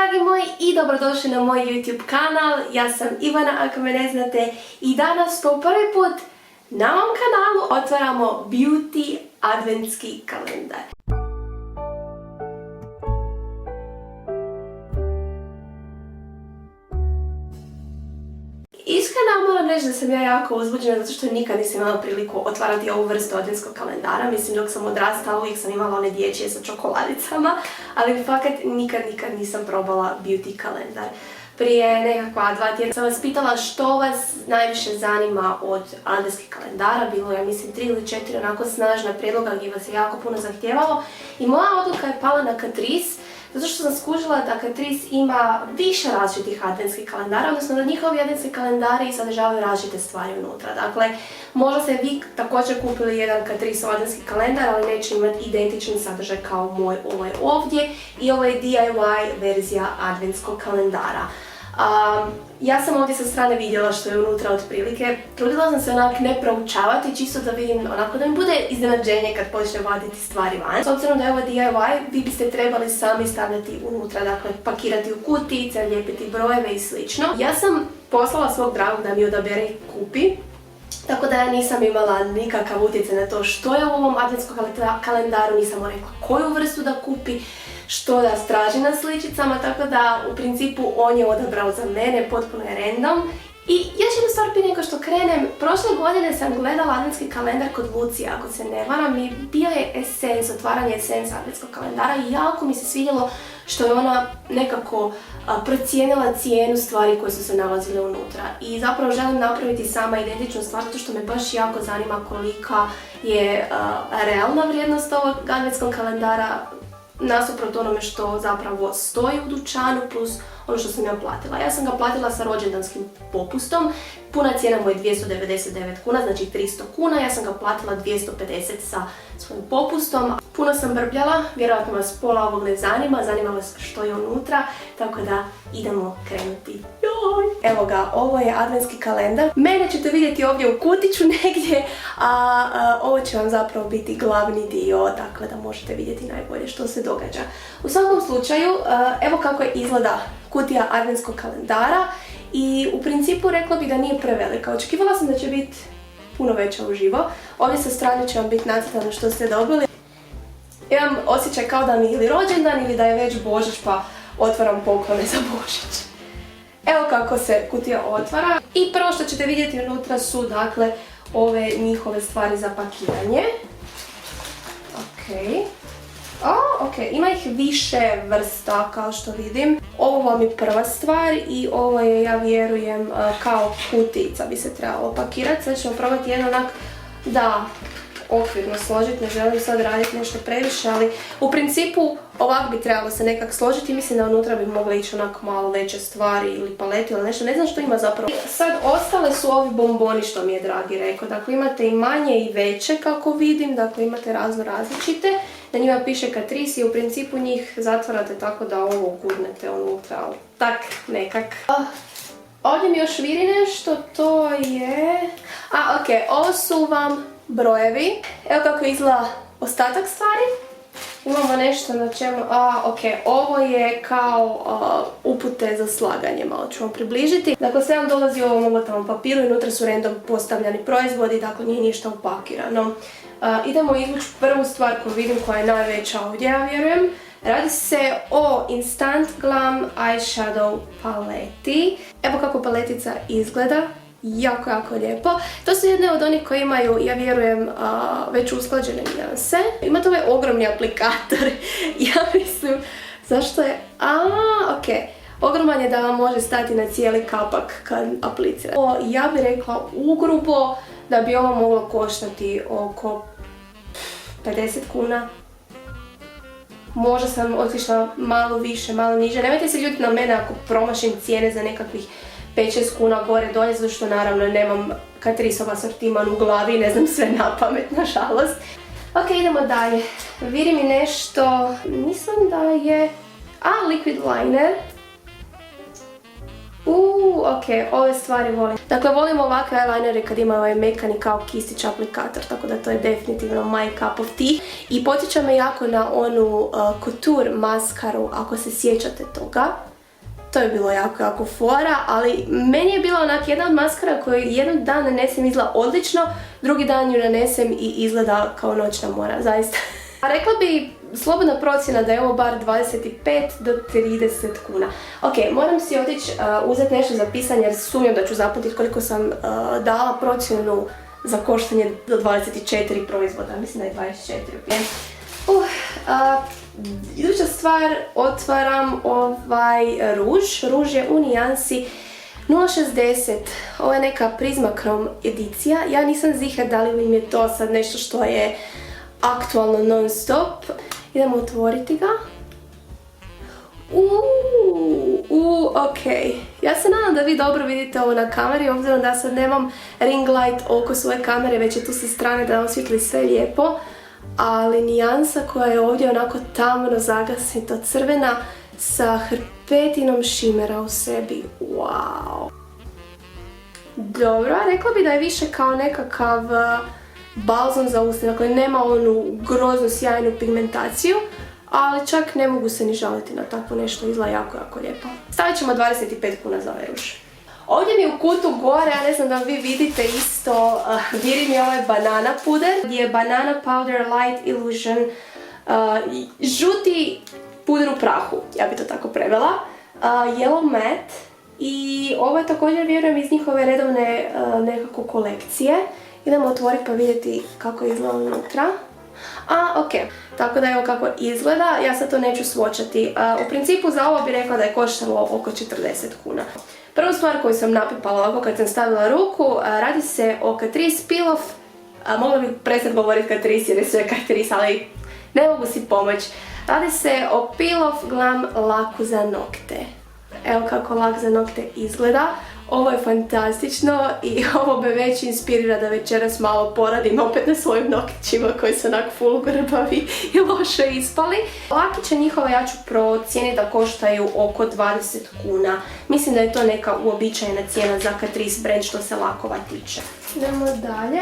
dragi moji i dobrodošli na moj YouTube kanal. Ja sam Ivana ako me ne znate i danas po prvi put na ovom kanalu otvaramo beauty adventski kalendar. Iskreno moram reći da sam ja jako uzbuđena zato što nikad nisam imala priliku otvarati ovu vrstu adventskog kalendara. Mislim, dok sam odrastala uvijek sam imala one dječje sa čokoladicama, ali fakat nikad nisam probala beauty kalendar. Prije nekakva 2 tjedna sam vas pitala što vas najviše zanima od adventskih kalendara. Bilo je, mislim, 3 ili 4 onako snažna prijedloga gdje vas je jako puno zahtijevalo. I moja odluka je pala na Catrice, zato što sam skužila da Catrice ima više različitih adventskih kalendara, odnosno da njihovi adventski kalendari sadržavaju različite stvari unutra. Dakle, možda ste vi također kupili jedan Catrice adventski kalendar, ali neće imati identični sadržaj kao moj ovaj ovdje i ovo je DIY verzija adventskog kalendara. Ja sam ovdje sa strane vidjela što je unutra otprilike. Trudila sam se onak ne proučavati, čisto da vidim onako da mi bude iznenađenje kad počne vaditi stvari van. S obzirom da je ovo DIY, vi biste trebali sami stavljati unutra, dakle pakirati u kutice, lijepiti brojeve i slično. Ja sam poslala svog dragog da mi odabere i kupi, tako da ja nisam imala nikakav utjecaj na to što je u ovom adventskom kalendaru, nisam mu rekla koju vrstu da kupi, što da straži na sličicama, tako da u principu on je odabrao za mene, potpuno je random. I još jednu stvar prije nego što krenem, prošle godine sam gledala adventski kalendar kod Lucije, ako se ne varam, i bio je Essence, otvaranje Essence adventskog kalendara i jako mi se svidjelo što je ona nekako procijenila cijenu stvari koje su se nalazile unutra. I zapravo želim napraviti sama identičnu stvar, zato što me baš jako zanima kolika je realna vrijednost ovog adventskog kalendara nasuprot onome što zapravo stoji u dućanu plus ono što sam ja platila. Ja sam ga platila sa rođendanskim popustom, puna cijena mu je 299 kuna, znači 300 kuna, ja sam ga platila 250 sa svojim popustom. Puno sam brbljala, vjerojatno vas pola ovog ne zanima, zanima vas što je unutra, tako da idemo krenuti. Joj! Evo ga, ovo je adventski kalendar. Mene ćete vidjeti ovdje u kutiću negdje, a ovo će vam zapravo biti glavni dio, dakle da možete vidjeti najbolje što se događa. U svakom slučaju, evo kako je izgleda kutija adventskog kalendara i u principu rekla bih da nije prevelika. Očekivala sam da će biti puno veća uživo. Ovdje sa strane će vam biti nacrtano što ste dobili. Imam osjećaj kao da mi je ili rođendan ili da je već Božić pa otvaram poklone za Božić. Evo kako se kutija otvara. I prvo što ćete vidjeti unutra su dakle ove njihove stvari za pakiranje. Ok, ima ih više vrsta kao što vidim. Ovo vam je prva stvar i ovo je, ja vjerujem, kao kutijica bi se trebalo pakirati. Sad ćemo probati jedno onak, da, okvirno složiti, ne želim sad raditi nešto previše, ali u principu ovak bi trebalo se nekak složiti. Mislim da unutra bi mogle ići onako malo veće stvari ili paleti ili nešto, ne znam što ima zapravo. Sad ostale su ovi bomboni što mi je dragi rekao, dakle imate i manje i veće kako vidim, dakle imate različite. Na njima piše Catrice i u principu njih zatvarate tako da ovo gurnete unutra, tak nekak. Ovdje mi još viri nešto, to je... ovo su vam brojevi. Evo kako izgleda ostatak stvari. Imamo nešto na čemu... ovo je kao upute za slaganje, malo ću vam približiti. Dakle, sve vam dolazi u ovom omotanom papiru i unutra su random postavljani proizvodi, dakle nije ništa upakirano. Idemo izvući prvu stvar koju vidim koja je najveća ovdje, ja vjerujem. Radi se o Instant Glam Eyeshadow paleti. Evo kako paletica izgleda. Jako lijepo. To su jedne od onih koji imaju, ja vjerujem, već usklađene nijanse. Imate ovaj ogromni aplikator. Ja mislim, zašto je... Ogroman je da vam može stati na cijeli kapak kad aplicirate. Ja bih rekla ugrubo da bi ovo moglo koštati oko 50 kuna. Možda sam otišla malo više, malo niže. Nemojte se ljutiti na mene ako promašim cijene za nekakvih 5-6 kuna gore dolje, zato što naravno nemam Catriceov asortiman u glavi i ne znam sve na pamet, nažalost. Ok, idemo dalje. Vidi mi nešto, mislim da je... liquid liner. Ove stvari volim. Dakle, volim ovakve eyelinere kad imaju ovaj mekani kao kistić aplikator, tako da to je definitivno my cup of tea. I podsjeća me jako na onu Couture maskaru, ako se sjećate toga. To je bilo jako, jako fora, ali meni je bila onak jedna od maskara koju jedan dan nanesem izgleda odlično, drugi dan ju nanesem i izgleda kao noćna mora, zaista. Rekla bi slobodna procjena da je ovo bar 25 do 30 kuna. Ok, moram si otići uzeti nešto za pisanje jer sumnjam da ću zapamtiti koliko sam dala procjenu za koštanje do 24 proizvoda, mislim da je 24. Iduća stvar, otvaram ovaj ruž. Ruž je u nijansi 060, ovo je neka Prismachrome edicija. Ja nisam ziha da li im je to sad nešto što je aktualno non stop. Idemo otvoriti ga. Ok. Ja se nadam da vi dobro vidite ovo na kameri, obzirom da sad nemam ring light oko svoje kamere, već je tu sa strane da osvijetli sve lijepo. Ali nijansa koja je ovdje onako tamno zagasnito crvena sa hrpetinom šimera u sebi. Wow! Dobro, rekla bi da je više kao nekakav balzam za usne, dakle nema onu groznu sjajnu pigmentaciju, ali čak ne mogu se ni žaliti na takvo nešto, izgleda jako, jako lijepo. Stavit ćemo 25 kuna za ovaj ruž. Ovdje mi u kutu gore, ja ne znam da vi vidite isto, viri mi ovaj banana puder, gdje je Banana Powder Light Illusion žuti puder u prahu, ja bi to tako prevela, Yellow Matte, i ovo je također vjerujem iz njihove redovne nekako kolekcije. Idemo otvoriti pa vidjeti kako izgleda unutra. Ok, tako da evo kako izgleda, ja sad to neću svočati. U principu za ovo bi rekla da je koštalo oko 40 kuna. Prvu stvar koju sam napipala ovako kad sam stavila ruku, radi se o Catrice Peel Off. Mogla bih prestati govoriti Catrice jer je sve Catrice, ali ne mogu si pomoći. Radi se o Peel Off Glam laku za nokte. Evo kako lak za nokte izgleda. Ovo je fantastično i ovo me već inspirira da večeras malo poradim opet na svojim noktićima koji su onak full grbavi i loše ispali. Lakiće njihove ja ću procijeniti da koštaju oko 20 kuna. Mislim da je to neka uobičajena cijena za Catrice brand što se lakova tiče. Idemo dalje.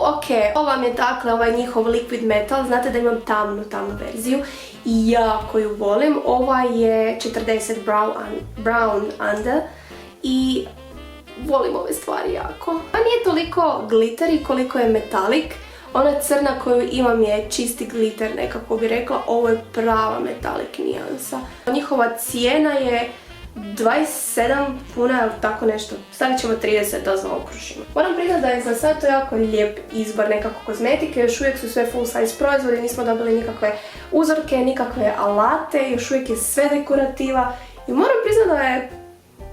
Ok, ovo vam je dakle ovaj njihov liquid metal, znate da imam tamnu verziju i jako ju volim. Ova je 40 brown under i volim ove stvari jako. Ona nije toliko glittery koliko je metalik, ona crna koju imam je čisti glitter nekako bi rekla, ovo je prava metalik nijansa. Njihova cijena je 27 kuna ili tako nešto. Stavit ćemo 30 da zaokružimo. Moram priznati da je za sad to jako lijep izbor nekako kozmetike. Još uvijek su sve full size proizvodi, nismo dobili nikakve uzorke, nikakve alate, još uvijek je sve dekorativa. I moram priznati da je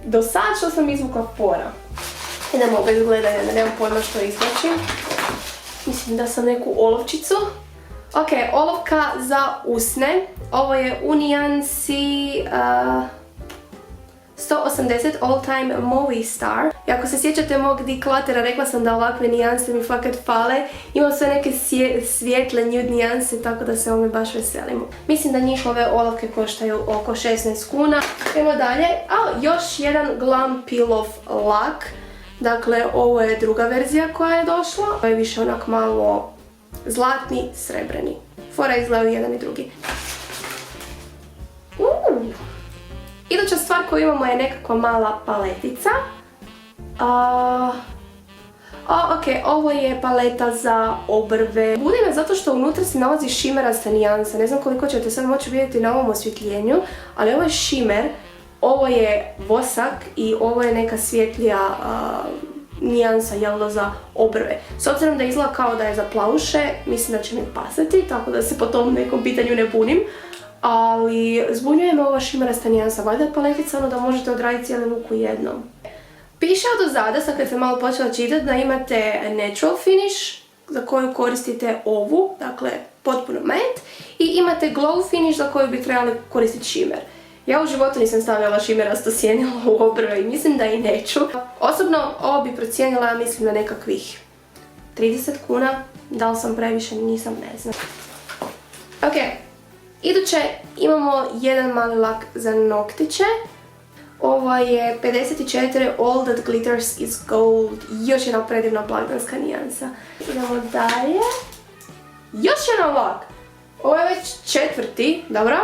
do sad što sam izvukla fora. Idemo bez gledanja, da nemam pojma što izvlačim. Mislim da sam neku olovčicu. Ok, olovka za usne. Ovo je u nijansi 180 All Time Movie Star. I ako se sjećate mog deklatera, rekla sam da ovakve nijanse mi fakat fale. Imam sve neke svijetle nude nijanse, tako da se ovome baš veselim. Mislim da njihove olovke koštaju oko 16 kuna. Idemo dalje. Još jedan Glam Peel Off lak. Dakle, ovo je druga verzija koja je došla. Ovo je više onak malo zlatni, srebreni. Fora izgledaju jedan i drugi. Iduća stvar koju imamo je nekakva mala paletica. Ok, ovo je paleta za obrve. Budi me zato što unutra se nalazi šimerasta nijansa. Ne znam koliko ćete sad moći vidjeti na ovom osvjetljenju, ali ovo je šimer, ovo je vosak i ovo je neka svjetlija nijansa jelno za obrve. S obzirom da izgleda kao da je za plavuše, mislim da će mi pasati, tako da se po tom nekom pitanju ne bunim. Ali zbunjuje me ova šimerasta nijansa, valjda je paletica ono da možete odraditi cijeli luk u jednom. Piše od ozada, sad kad sam malo počela čitati, da imate natural finish za koju koristite ovu, dakle potpuno matte, i imate glow finish za koju bi trebali koristiti šimer. Ja u životu nisam stavljala šimerasto sjenilo u obrve i mislim da i neću. Osobno ovo bi procijenila, mislim, na nekakvih 30 kuna. Da li sam previše, nisam, ne znam. Ok. Iduće imamo jedan mali lak za noktiće. Ovo je 54 All That Glitters Is Gold. Još jedna predivna blagdanska nijansa. Idemo dalje. Još jedan lak. Ovo je već četvrti, dobro.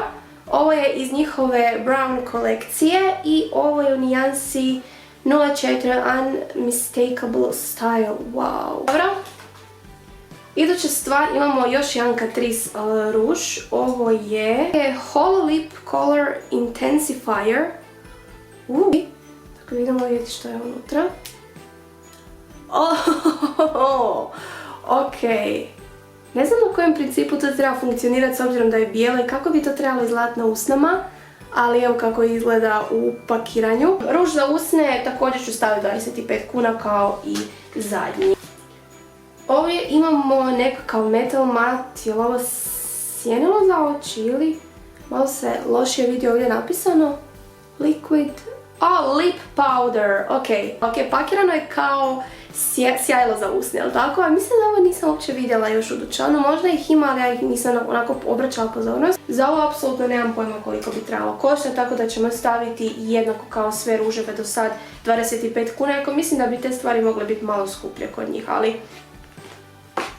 Ovo je iz njihove Brown kolekcije i ovo je u nijansi 04 Unmistakable Style. Wow. Dobro. Iduća stvar, imamo još jedan Catrice ruž. Ovo je Holo Lip Color Intensifier. Tako idemo vidjeti što je unutra. Ok. Ne znam u kojem principu to treba funkcionirati s obzirom da je bijelo i kako bi to trebalo izgledati na usnama. Ali evo kako izgleda u pakiranju. Ruž za usne također ću staviti 25 kuna kao i zadnji. Ovdje imamo nekakav metal mat, je li ovo sjenilo za oči ili malo se lošije vidi ovdje napisano? Liquid, lip powder, ok, pakirano je kao sjajilo za usne, jel tako? A mislim da ovo nisam uopće vidjela još u dućanu, možda ih ima, ali ja ih nisam onako obraćala pozornost. Za ovo apsolutno nemam pojma koliko bi trebalo koštati, tako da ćemo staviti jednako kao sve ruževe do sad 25 kuna, iako mislim da bi te stvari mogle biti malo skuplje kod njih, ali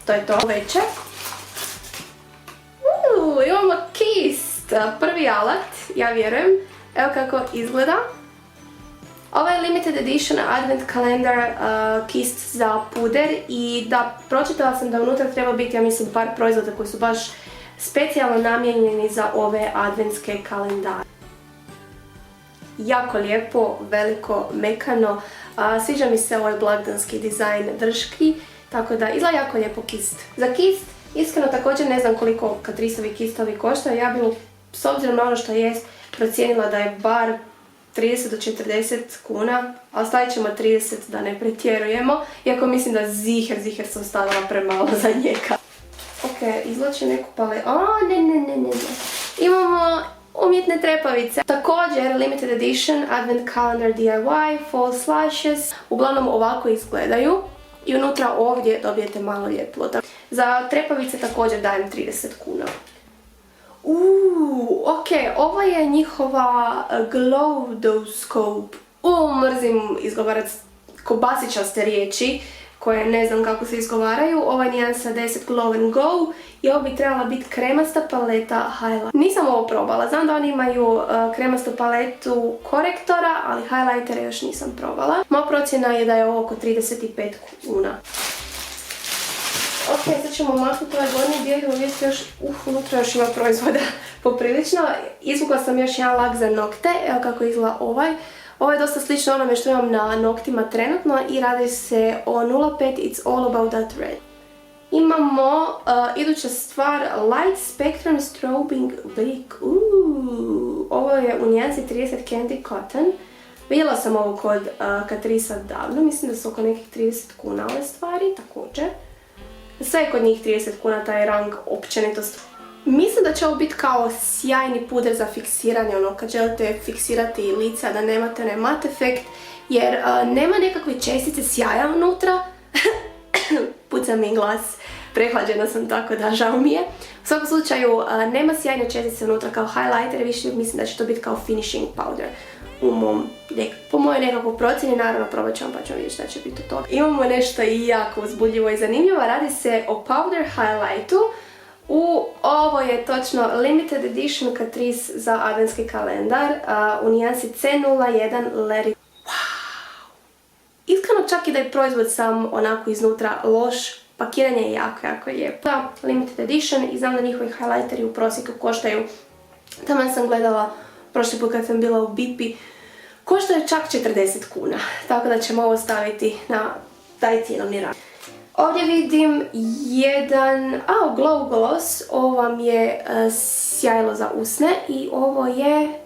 to je to veće. Imamo Kist, prvi alat, ja vjerujem. Evo kako izgleda. Ovo je limited edition advent kalendar Kist za puder i da, pročitala sam da unutra treba biti, ja mislim, par proizvoda koji su baš specijalno namijenjeni za ove adventske kalendare. Jako lijepo, veliko, mekano. Sviđa mi se ovaj blagdanski dizajn drški. Tako da izgleda jako lijepo Kist. Za Kist iskreno također ne znam koliko Catriceovi kistovi koštaju. Ja bih s obzirom na ono što jest procijenila da je bar 30 do 40 kuna, ali stavit ćemo 30 da ne pretjerujemo, iako mislim da ziher sam stavila premalo za njega. Ok, izvlačim neku paletu. Ne. Imamo umjetne trepavice. Također limited edition advent calendar DIY fall slashes. Uglavnom ovako izgledaju. I unutra ovdje dobijete malo ljepilo. Za trepavice također dajem 30 kuna. Ok, ovo je njihova Glow Doscope. Mrzim izgovarati kobasičaste riječi koje ne znam kako se izgovaraju. Ovo je nijansa 10 Glow and Go i ovo bi trebala biti kremasta paleta highlight. Nisam ovo probala, znam da oni imaju kremastu paletu korektora, ali highlightere još nisam probala. Moja procjena je da je ovo oko 35 kuna. Ok, sad ćemo maknuti ovaj gornji dio, idemo vidjeti još, unutra još ima proizvoda poprilično. Izvukla sam još jedan lak za nokte, evo kako izgleda ovaj. Ovo je dosta slično onome što imam na noktima trenutno i radi se o 05 It's All About That Red. Imamo iduća stvar, Light Spectrum Strobing Brick. Ovo je u nijansi 30 Candy Cotton. Vidjela sam ovo kod Catricea davno, mislim da su oko nekih 30 kuna ove stvari također. Sve je kod njih 30 kuna, taj rang općenitost. Mislim da će ovo biti kao sjajni puder za fiksiranje, ono kad želite fiksirati lice, da nemate onaj mat efekt, jer nema nekakve čestice sjaja unutra. Puca mi glas, prehlađena sam tako da žao mi je. U svakom slučaju nema sjajne čestice unutra kao highlighter, više mislim da će to biti kao finishing powder. Po mojoj nekakvoj procjeni, naravno probat ćemo pa ćemo vidjeti šta će biti od toga. Imamo nešto jako uzbudljivo i zanimljivo, radi se o powder highlightu. Ovo je točno limited edition Catrice za adventski kalendar u nijansi C01 Let It. Wow! Iskreno čak i da je proizvod sam onako iznutra loš, pakiranje je jako lijepo. Limited edition i znam da njihovi highlighteri u prosjeku koštaju, taman sam gledala prošli put kad sam bila u Bipi, koštaju čak 40 kuna. Tako da ćemo ovo staviti na taj cijenovni rang. Ovdje vidim jedan Glow Gloss, ovo vam je sjajilo za usne i ovo je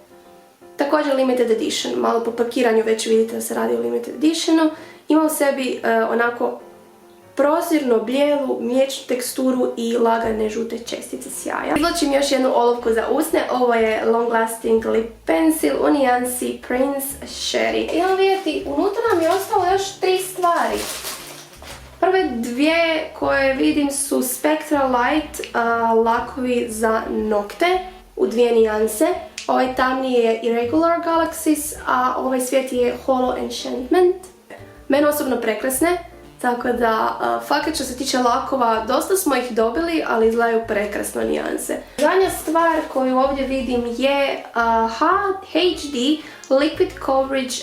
također limited edition. Malo po pakiranju već vidite da se radi o limited editionu. Ima u sebi onako prozirno bijelu mliječnu teksturu i lagane žute čestice sjaja. Izvlačim još jednu olovku za usne, ovo je Long Lasting Lip Pencil u nijansi Prince Sherry. Idemo vidjeti, unutra nam je ostalo još 3 stvari. Prve dvije koje vidim su Spectral Light lakovi za nokte u 2 nijanse. Ovaj tamniji je Irregular Galaxies, a ovaj svijet je Holo Enchantment. Mene osobno prekrasne. Tako da, fakat što se tiče lakova, dosta smo ih dobili, ali izgledaju prekrasno nijanse. Zadnja stvar koju ovdje vidim je HD Liquid Coverage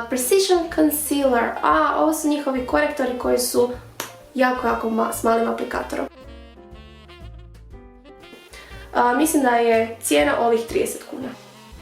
Precision Concealer. Ovo su njihovi korektori koji su jako s malim aplikatorom. Mislim da je cijena ovih 30 kuna.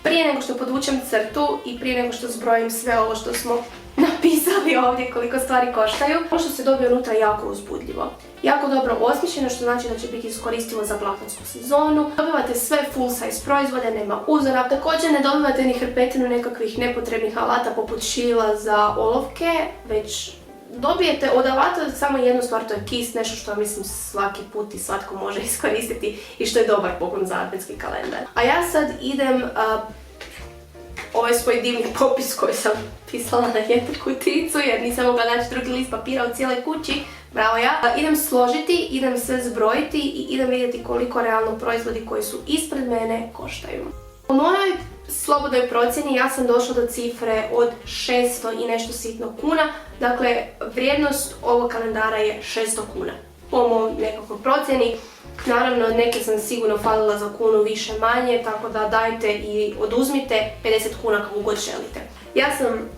Prije nego što podvučem crtu i prije nego što zbrojim sve ovo što smo napisali ovdje koliko stvari koštaju, ono što se dobije unutra je jako uzbudljivo. Jako dobro osmišljeno, što znači da će biti iskoristivo za blagdansku sezonu. Dobivate sve full size proizvode, nema uzora. Također ne dobivate ni hrpetinu nekakvih nepotrebnih alata poput šila za olovke, već dobijete od alata samo jednu stvar, to je kist, nešto što mislim svaki put i svatko može iskoristiti i što je dobar poklon za adventski kalendar. A ja sad idem ovaj svoj divni popis koji sam pisala na jednu kuticu jer nisam mogla naći drugi list papira u cijeloj kući. Bravo ja. Idem složiti, idem sve zbrojiti i idem vidjeti koliko realno proizvodi koji su ispred mene koštaju. U mojoj slobodnoj procjeni ja sam došla do cifre od 600 i nešto sitno kuna. Dakle, vrijednost ovog kalendara je 600 kuna. Po mojoj nekakvoj procjeni. Naravno, neke sam sigurno falila za kunu više manje, tako da dajte i oduzmite 50 kuna kako god želite. Ja sam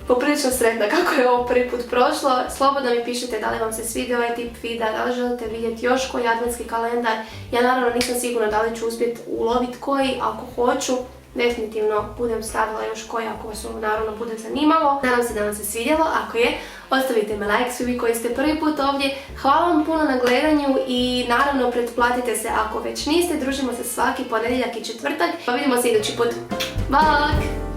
poprilično sretna kako je ovo prvi put prošlo. Slobodno mi pišite da li vam se svidio ovaj tip videa, da li želite vidjeti još koji adventski kalendar. Ja naravno nisam sigurna da li ću uspjeti uloviti koji, ako hoću. Definitivno budem stavila još koji ako vas ovo naravno bude zanimalo. Nadam se da vam se svidjelo, ako je, ostavite me like svi vi koji ste prvi put ovdje. Hvala vam puno na gledanju i naravno pretplatite se ako već niste. Družimo se svaki ponedjeljak i četvrtak. Pa vidimo se idući put. Bok!